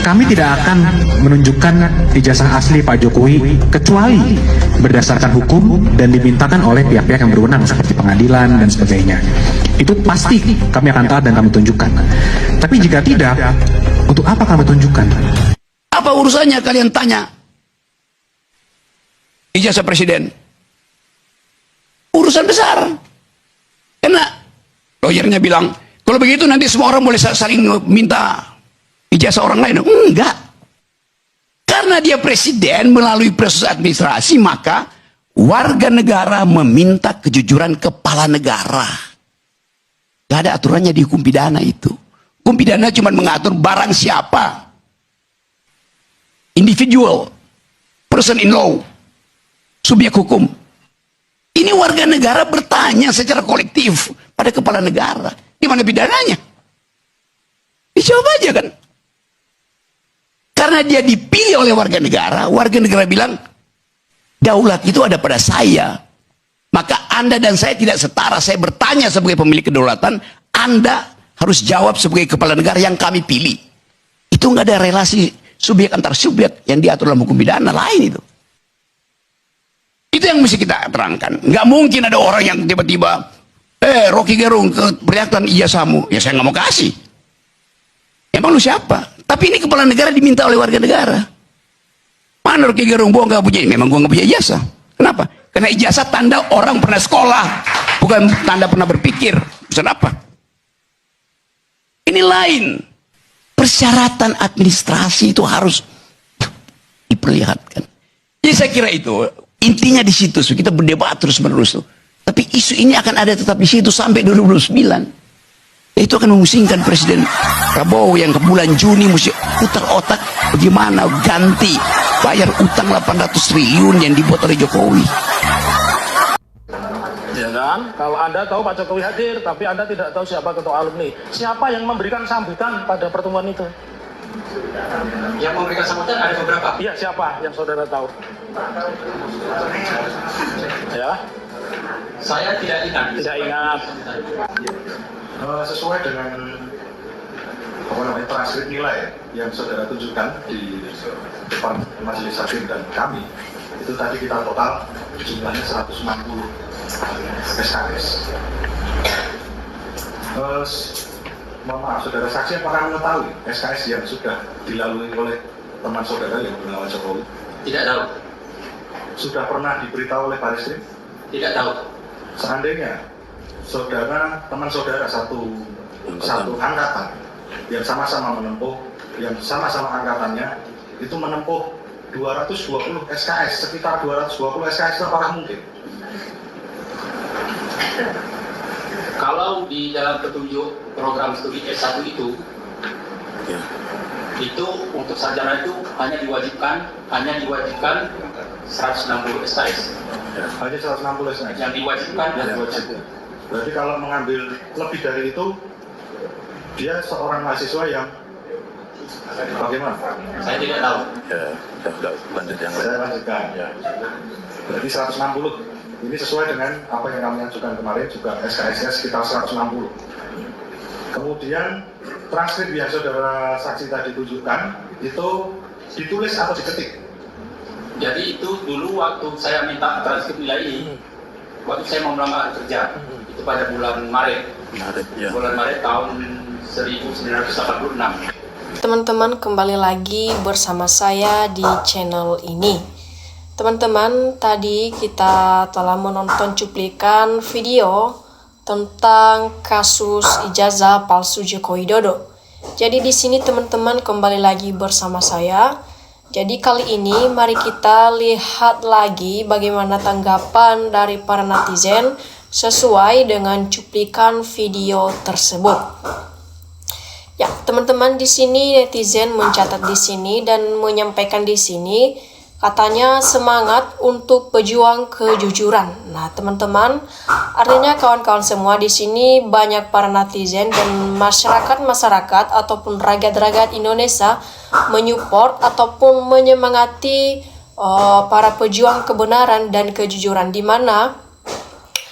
kami tidak akan menunjukkan ijazah asli Pak Jokowi kecuali berdasarkan hukum dan dimintakan oleh pihak-pihak yang berwenang seperti pengadilan dan sebagainya. Itu pasti kami akan taat dan kami tunjukkan. Tapi jika tidak, untuk apa kami tunjukkan? Apa urusannya kalian tanya ijazah presiden? Urusan besar. Karena lawyernya bilang, kalau begitu nanti semua orang boleh saling minta ijazah orang lain. Enggak. Karena dia presiden melalui proses administrasi, maka warga negara meminta kejujuran kepala negara. Gak ada aturannya di hukum pidana itu. Hukum pidana cuma mengatur barang siapa. Individual, person in law, subjek hukum. Ini warga negara bertanya secara kolektif pada kepala negara. Di mana pidananya? Dicoba aja kan. Karena dia dipilih oleh warga negara bilang, daulat itu ada pada saya. Maka Anda dan saya tidak setara. Saya bertanya sebagai pemilik kedaulatan, Anda harus jawab sebagai kepala negara yang kami pilih. Itu nggak ada relasi subjek antar subjek yang diatur dalam hukum pidana lain itu. Itu yang mesti kita terangkan. Nggak mungkin ada orang yang tiba-tiba, Rocky Gerung, perlihatkan ijazahmu. Ya saya nggak mau kasih. Emang lu siapa? Tapi ini kepala negara diminta oleh warga negara. Mana Rocky Gerung? Gua nggak punya. Memang gua nggak punya ijazah. Kenapa? Karena ijazah tanda orang pernah sekolah, bukan tanda pernah berpikir. Pesan apa? Ini lain. Persyaratan administrasi itu harus diperlihatkan. Jadi saya kira itu intinya di situ. Kita berdebat terus menerus tuh. Tapi isu ini akan ada tetap di situ sampai 2029. Itu akan memusingkan Presiden Prabowo yang ke bulan Juni mesti putar otak bagaimana ganti bayar utang 800 triliun yang dibuat oleh Jokowi. Ya kan? Kalau Anda tahu Pak Jokowi hadir, tapi Anda tidak tahu siapa ketua alumni. Siapa yang memberikan sambutan pada pertemuan itu? Yang memberikan sambutan ada beberapa. Iya, siapa yang saudara tahu? Ya, Saya tidak ingat. tidak ingat. Sesuai dengan transkrip nilai yang saudara tunjukkan di depan majelis hakim dan kami, itu tadi kita total jumlahnya 160 SKS. Mohon maaf, saudara saksi apakah mengetahui SKS yang sudah dilalui oleh teman saudara yang bernama Jokowi? Tidak tahu. Sudah pernah diberitahu oleh Barreskrim? Tidak tahu. Seandainya saudara, teman saudara satu angkatan yang sama-sama menempuh, yang sama-sama angkatannya itu menempuh 220 SKS, sekitar 220 SKS, itu apakah mungkin? Kalau di dalam petunjuk program studi S1 itu untuk sarjana itu hanya diwajibkan 160 SKS. Hanya 160 SKS? Yang diwajibkan dan diwajibkan. Berarti kalau mengambil lebih dari itu, dia seorang mahasiswa yang bagaimana? Saya tidak tahu. Saya lanjutkan. Berarti 160. Ini sesuai dengan apa yang kami ajukan kemarin, juga SKS-nya sekitar 160. Kemudian transkrip yang saudara saksi tadi tunjukkan itu ditulis atau diketik? Jadi itu dulu waktu saya minta transkrip nilai ini, waktu saya mau melamar kerja, itu pada bulan Maret. Bulan Maret tahun 1986. Teman-teman, kembali lagi bersama saya di channel ini. Teman-teman, tadi kita telah menonton cuplikan video tentang kasus ijazah palsu Joko Widodo. Jadi di sini teman-teman kembali lagi bersama saya. Jadi kali ini mari kita lihat lagi bagaimana tanggapan dari para netizen sesuai dengan cuplikan video tersebut. Ya, teman-teman, di sini netizen mencatat di sini dan menyampaikan di sini katanya semangat untuk pejuang kejujuran. Nah, teman-teman, artinya kawan-kawan semua di sini banyak para netizen dan masyarakat ataupun rakyat-rakyat Indonesia menyupport ataupun menyemangati para pejuang kebenaran dan kejujuran, di mana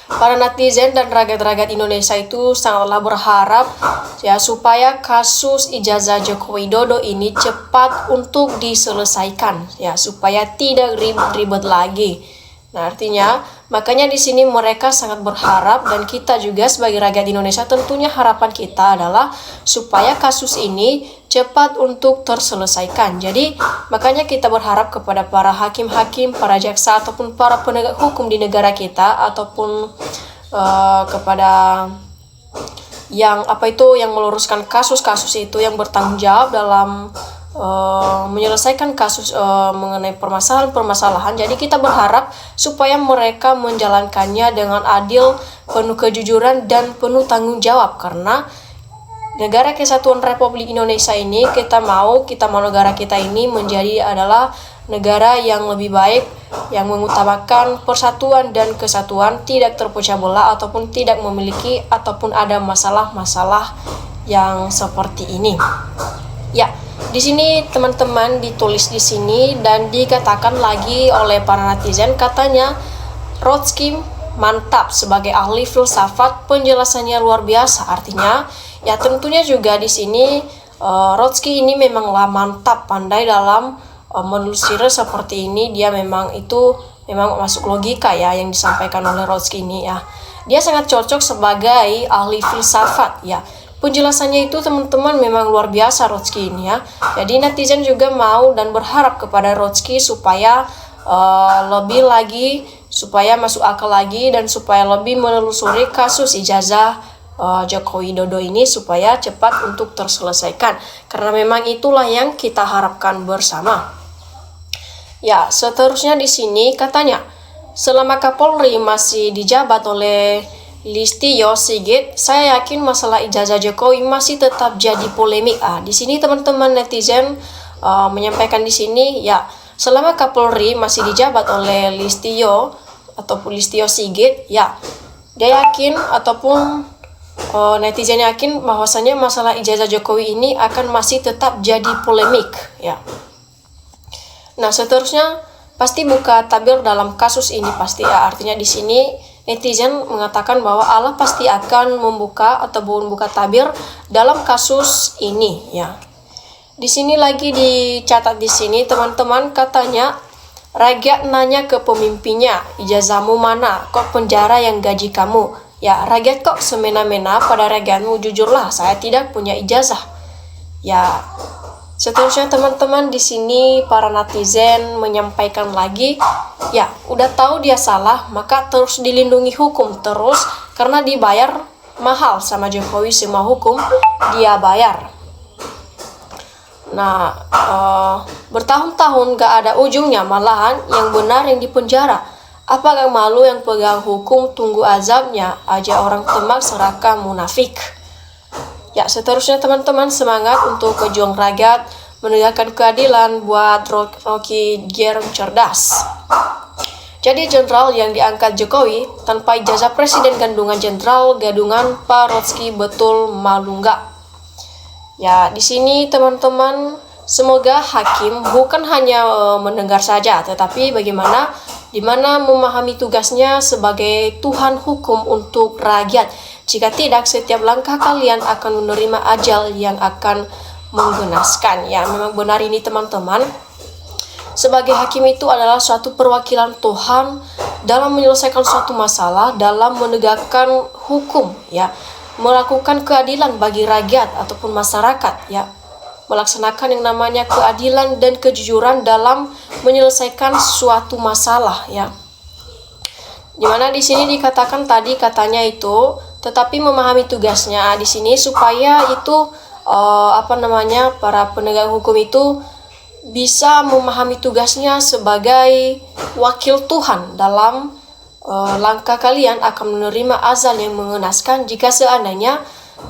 para netizen dan rakyat-rakyat Indonesia itu sangatlah berharap ya supaya kasus ijazah Joko Widodo ini cepat untuk diselesaikan ya, supaya tidak ribet-ribet lagi. Nah, artinya makanya di sini mereka sangat berharap, dan kita juga sebagai rakyat Indonesia tentunya harapan kita adalah supaya kasus ini cepat untuk terselesaikan. Jadi makanya kita berharap kepada para hakim-hakim, para jaksa ataupun para penegak hukum di negara kita, ataupun kepada yang meluruskan kasus-kasus itu, yang bertanggung jawab dalam menyelesaikan kasus mengenai permasalahan-permasalahan. Jadi kita berharap supaya mereka menjalankannya dengan adil, penuh kejujuran dan penuh tanggung jawab, karena Negara Kesatuan Republik Indonesia ini kita mau negara kita ini adalah negara yang lebih baik, yang mengutamakan persatuan dan kesatuan, tidak terpecah belah ataupun tidak memiliki ataupun ada masalah-masalah yang seperti ini. Ya, di sini teman-teman ditulis di sini dan dikatakan lagi oleh para netizen, katanya Rotsky mantap sebagai ahli filsafat, penjelasannya luar biasa. Artinya ya tentunya juga di sini Rotsky ini memanglah mantap, pandai dalam menelusuri seperti ini. Dia memang masuk logika ya yang disampaikan oleh Rotsky ini ya. Dia sangat cocok sebagai ahli filsafat ya. Penjelasannya itu teman-teman memang luar biasa Rotsky ini ya. Jadi netizen juga mau dan berharap kepada Rotsky supaya lebih lagi, supaya masuk akal lagi, dan supaya lebih menelusuri kasus ijazah Joko Widodo ini supaya cepat untuk terselesaikan. Karena memang itulah yang kita harapkan bersama. Ya, seterusnya di sini katanya, selama Kapolri masih dijabat oleh Listio Sigit, saya yakin masalah ijazah Jokowi masih tetap jadi polemik. Di sini teman-teman netizen menyampaikan di sini ya, selama Kapolri masih dijabat oleh Listio Sigit, ya dia yakin ataupun netizen yakin bahwasanya masalah ijazah Jokowi ini akan masih tetap jadi polemik ya. Nah, seterusnya pasti buka tabir dalam kasus ini pasti ya. Artinya di sini netizen mengatakan bahwa Allah pasti akan membuka ataupun buka tabir dalam kasus ini ya. Di sini lagi dicatat di sini teman-teman, katanya rakyat nanya ke pemimpinnya, ijazahmu mana? Kok penjara yang gaji kamu? Ya, rakyat kok semena-mena pada rakyatmu, jujurlah saya tidak punya ijazah. Ya, seterusnya teman-teman di sini para netizen menyampaikan lagi, ya udah tahu dia salah maka terus dilindungi hukum terus, karena dibayar mahal sama Jokowi, semua hukum dia bayar. Nah, bertahun-tahun gak ada ujungnya, malahan yang benar yang dipenjara. Apakah malu yang pegang hukum, tunggu azabnya aja orang Demak serakah munafik. Ya, seterusnya teman-teman semangat untuk pejuang rakyat, menegakkan keadilan buat Rocky Gerung cerdas. Jadi jenderal yang diangkat Jokowi tanpa ijazah presiden gandungan jenderal gadungan Pak Rotsky betul malu nggak? Ya, di sini teman-teman semoga hakim bukan hanya mendengar saja, tetapi dimana memahami tugasnya sebagai Tuhan hukum untuk rakyat. Jika tidak, setiap langkah kalian akan menerima ajal yang akan menggenaskan. Ya, memang benar ini teman-teman. Sebagai hakim itu adalah suatu perwakilan Tuhan dalam menyelesaikan suatu masalah, dalam menegakkan hukum, ya, melakukan keadilan bagi rakyat ataupun masyarakat, ya, melaksanakan yang namanya keadilan dan kejujuran dalam menyelesaikan suatu masalah, ya. Dimana di sini dikatakan tadi katanya itu, tetapi memahami tugasnya di sini supaya itu para penegak hukum itu bisa memahami tugasnya sebagai wakil Tuhan dalam langkah kalian akan menerima azab yang mengenaskan jika seandainya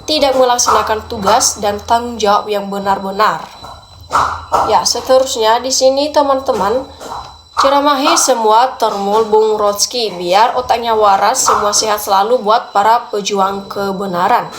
tidak melaksanakan tugas dan tanggung jawab yang benar-benar. Ya, seterusnya di sini teman-teman, ceramahi semua termul Bung Rotsky biar otaknya waras, semua sehat selalu buat para pejuang kebenaran.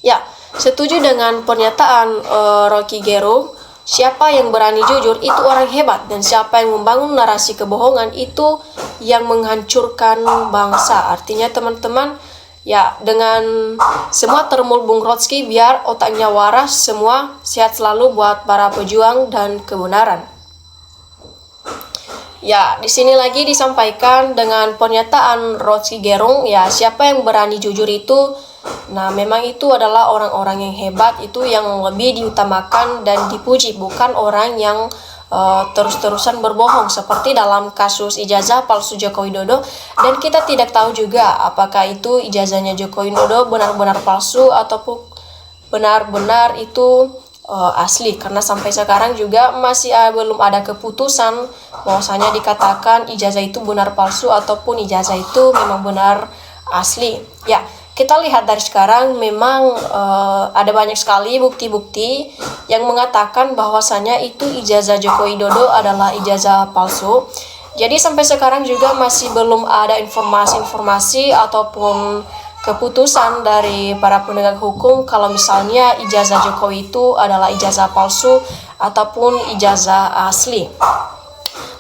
Ya, setuju dengan pernyataan Rocky Gerung siapa yang berani jujur itu orang hebat, dan siapa yang membangun narasi kebohongan itu yang menghancurkan bangsa. Artinya teman-teman, ya dengan semua termul Bung Rotsky, biar otaknya waras, semua sehat selalu buat para pejuang dan kebenaran. Ya, di sini lagi disampaikan dengan pernyataan Rocky Gerung, ya siapa yang berani jujur itu, nah memang itu adalah orang-orang yang hebat, itu yang lebih diutamakan dan dipuji, bukan orang yang terus-terusan berbohong seperti dalam kasus ijazah palsu Joko Widodo. Dan kita tidak tahu juga apakah itu ijazahnya Joko Widodo benar-benar palsu ataupun benar-benar itu asli, karena sampai sekarang juga masih belum ada keputusan bahwasanya dikatakan ijazah itu benar palsu ataupun ijazah itu memang benar asli. Ya, kita lihat dari sekarang memang ada banyak sekali bukti-bukti yang mengatakan bahwasanya itu ijazah Joko Widodo adalah ijazah palsu. Jadi sampai sekarang juga masih belum ada informasi-informasi ataupun keputusan dari para penegak hukum kalau misalnya ijazah Jokowi itu adalah ijazah palsu ataupun ijazah asli.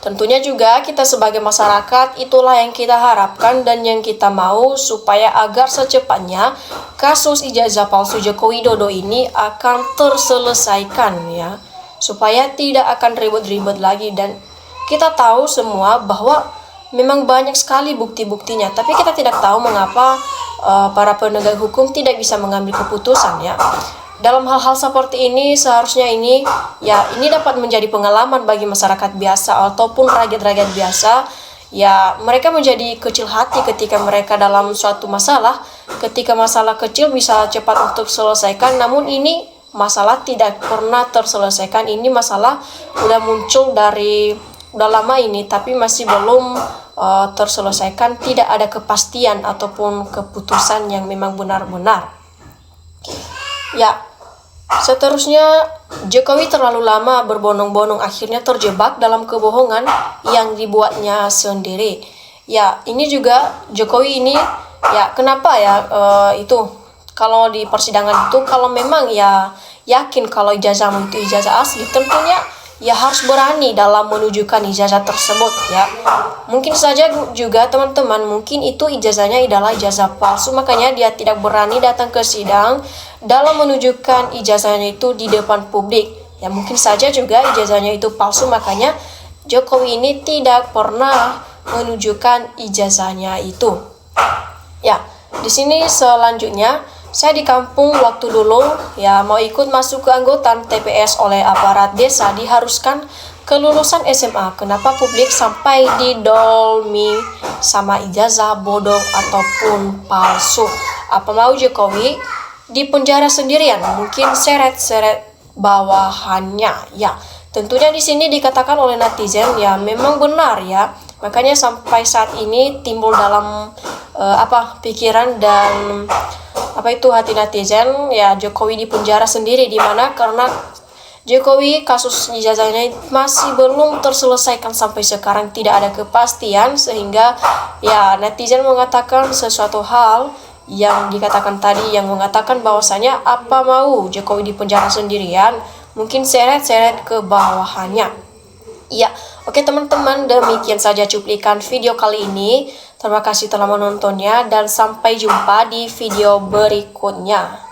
Tentunya juga kita sebagai masyarakat itulah yang kita harapkan dan yang kita mau, supaya agar secepatnya kasus ijazah palsu Joko Widodo ini akan terselesaikan, ya, supaya tidak akan ribet-ribet lagi. Dan kita tahu semua bahwa memang banyak sekali bukti-buktinya, tapi kita tidak tahu mengapa para penegak hukum tidak bisa mengambil keputusan, ya. Dalam hal-hal seperti ini seharusnya ini dapat menjadi pengalaman bagi masyarakat biasa ataupun rakyat-rakyat biasa. Ya, mereka menjadi kecil hati ketika mereka dalam suatu masalah. Ketika masalah kecil bisa cepat untuk selesaikan, namun ini masalah tidak pernah terselesaikan. Ini masalah udah muncul dari udah lama ini, tapi masih belum terselesaikan. Tidak ada kepastian ataupun keputusan yang memang benar-benar. Ya, seterusnya Jokowi terlalu lama berbondong-bondong, akhirnya terjebak dalam kebohongan yang dibuatnya sendiri. Ya, ini juga Jokowi ini, ya kenapa ya itu kalau di persidangan itu, kalau memang ya yakin kalau ijazahmu itu ijazah asli, tentunya ya harus berani dalam menunjukkan ijazah tersebut, ya. Mungkin saja juga teman-teman, mungkin itu ijazahnya adalah ijazah palsu, makanya dia tidak berani datang ke sidang dalam menunjukkan ijazahnya itu di depan publik. Ya, mungkin saja juga ijazahnya itu palsu, makanya Jokowi ini tidak pernah menunjukkan ijazahnya itu. Ya, di sini selanjutnya saya di kampung waktu dulu, ya mau ikut masuk ke anggotan TPS oleh aparat desa diharuskan kelulusan SMA. Kenapa publik sampai didolmi sama ijazah bodong ataupun palsu? Apa mau Jokowi di penjara sendirian? Mungkin seret-seret bawahannya. Ya, tentunya di sini dikatakan oleh netizen, ya memang benar, ya. Makanya sampai saat ini timbul dalam pikiran dan hati netizen, ya Jokowi di penjara sendiri, di mana karena Jokowi kasus ijazahnya masih belum terselesaikan sampai sekarang, tidak ada kepastian, sehingga ya netizen mengatakan sesuatu hal yang dikatakan tadi, yang mengatakan bahwasanya apa mau Jokowi di penjara sendirian, mungkin seret-seret ke bawahannya. Ya, oke teman-teman, demikian saja cuplikan video kali ini. Terima kasih telah menontonnya dan sampai jumpa di video berikutnya.